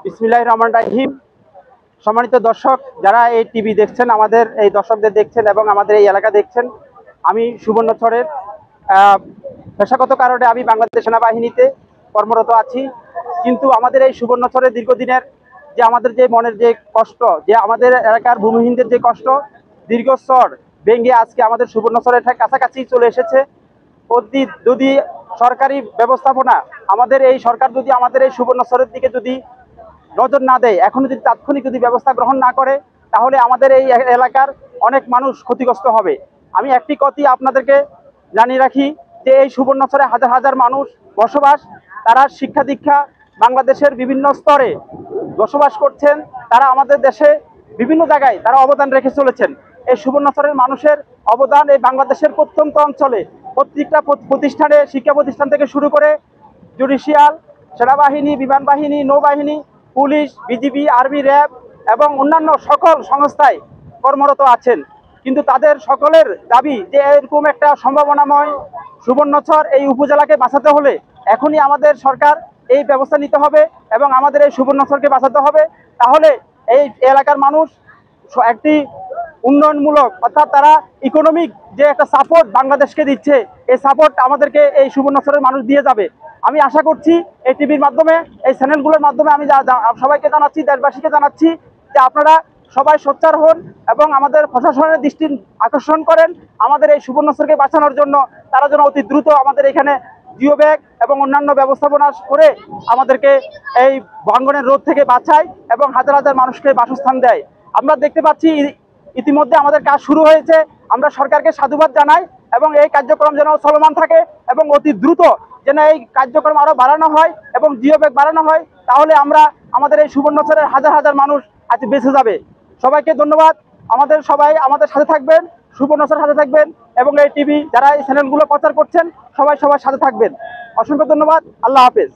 বিসমিল্লাহির রহমানির রহিম। সম্মানিত দর্শক, যারা এই টিভি দেখছেন, আমাদের এই দর্শকদের দেখছেন এবং আমাদের এই এলাকা দেখছেন, আমি সুবর্ণচরের পেশাগত কারণে আমি বাংলাদেশ সেনাবাহিনীতে কর্মরত আছি। কিন্তু আমাদের এই সুবর্ণচরের দীর্ঘদিনের যে আমাদের যে মনের যে কষ্ট, যে আমাদের এলাকার ভূমিহীনদের যে কষ্ট, দীর্ঘস্তর ভেঙে আজকে আমাদের সুবর্ণচরের কাছাকাছি চলে এসেছে। যদি সরকারি ব্যবস্থাপনা, আমাদের এই সরকার যদি আমাদের এই সুবর্ণচরের দিকে যদি নজর না দেয়, এখনো যদি তাৎক্ষণিক যদি ব্যবস্থা গ্রহণ না করে, তাহলে আমাদের এই এলাকার অনেক মানুষ ক্ষতিগ্রস্ত হবে। আমি একটি কথাই আপনাদেরকে জানিয়ে রাখি যে এই সুবর্ণচরে হাজার হাজার মানুষ বসবাস, তারা শিক্ষা দীক্ষা বাংলাদেশের বিভিন্ন স্তরে বসবাস করছেন। তারা আমাদের দেশে বিভিন্ন জায়গায় তারা অবদান রেখে চলেছেন। এই সুবর্ণচরের মানুষের অবদান এই বাংলাদেশের প্রত্যন্ত অঞ্চলে প্রত্যেকটা প্রতিষ্ঠানে, শিক্ষা প্রতিষ্ঠান থেকে শুরু করে জুডিশিয়াল, সেনাবাহিনী, বিমান বাহিনী, নৌবাহিনী, পুলিশ, বিজিবি, আর্মি, র্যাব এবং অন্যান্য সকল সংস্থায় কর্মরত আছেন। কিন্তু তাদের সকলের দাবি যে এরকম একটা সম্ভাবনাময় সুবর্ণচর এই উপজেলাকে বাঁচাতে হলে এখনই আমাদের সরকার এই ব্যবস্থা নিতে হবে এবং আমাদের এই সুবর্ণচরকে বাঁচাতে হবে। তাহলে এই এলাকার মানুষ একটি উন্নয়নমূলক, অর্থাৎ তারা ইকোনমিক যে একটা সাপোর্ট বাংলাদেশকে দিচ্ছে, এই সাপোর্ট আমাদেরকে এই সুবর্ণচরের মানুষ দিয়ে যাবে। আমি আশা করছি এই টিভির মাধ্যমে, এই চ্যানেলগুলোর মাধ্যমে আমি সবাইকে জানাচ্ছি, দেশবাসীকে জানাচ্ছি যে আপনারা সবাই সোচ্চার হন এবং আমাদের প্রশাসনের দৃষ্টি আকর্ষণ করেন আমাদের এই সুবর্ণচরকে বাঁচানোর জন্য। তারা যেন অতি দ্রুত আমাদের এখানে জিও ব্যাগ এবং অন্যান্য ব্যবস্থাপনা করে আমাদেরকে এই ভাঙ্গনের রোধ থেকে বাঁচায় এবং হাজার হাজার মানুষকে বাসস্থান দেয়। আমরা দেখতে পাচ্ছি ইতিমধ্যে আমাদের কাজ শুরু হয়েছে। আমরা সরকারকে সাধুবাদ জানাই এবং এই কার্যক্রম যেন চলমান থাকে এবং অতি দ্রুত যেন এই কার্যক্রম আরো বাড়ানো হয় এবং জিও ব্যাগ বাড়ানো হয়। তাহলে আমরা আমাদের এই সুবর্ণচরের হাজার হাজার মানুষ আজ বেঁচে যাবে। সবাইকে ধন্যবাদ। সবাই আমাদের সাথে থাকবেন, সুবর্ণচরের সাথে থাকবেন এবং এই টিভি যারা এই চ্যানেলগুলো প্রচার করছেন সবাই সাথে থাকবেন। অসংখ্য ধন্যবাদ। আল্লাহ হাফেজ।